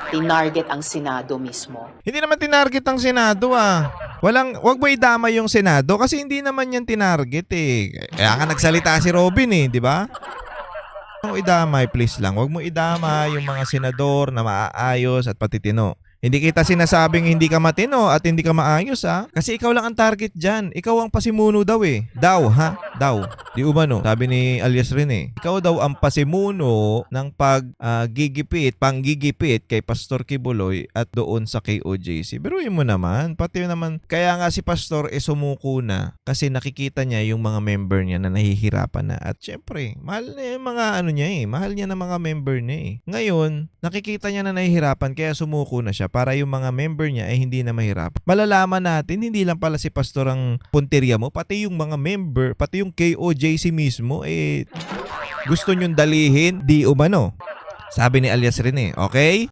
tinarget ang Senado mismo. Hindi naman tinarget ang Senado wag mo idama yung Senado kasi hindi naman yan tinarget eh. Kaya nga nagsalita si Robin eh, di ba? Huwag mo idamay, please lang. Huwag mo idama yung mga senador na maaayos at patitino. Hindi kita sinasabing hindi ka matino at hindi ka maayos Kasi ikaw lang ang target dyan. Ikaw ang pasimuno daw eh. Daw. Di umano. Sabi ni alias rin eh. Ikaw daw ang pasimuno ng panggigipit kay Pastor Kibuloy at doon sa KOJC. Biruin mo naman. Pati naman, kaya nga si Pastor sumuko na kasi nakikita niya yung mga member niya na nahihirapan na. At syempre, mahal na yung mga mahal niya na mga member niya eh. Ngayon, nakikita niya na nahihirapan kaya sumuko na siya para yung mga member niya ay hindi na mahirap. Malalaman natin, hindi lang pala si Pastor ang punteriya mo, pati yung mga member, pati yung KOJC mismo, gusto nyong dalihin, di umano. Sabi ni alias rin eh, okay?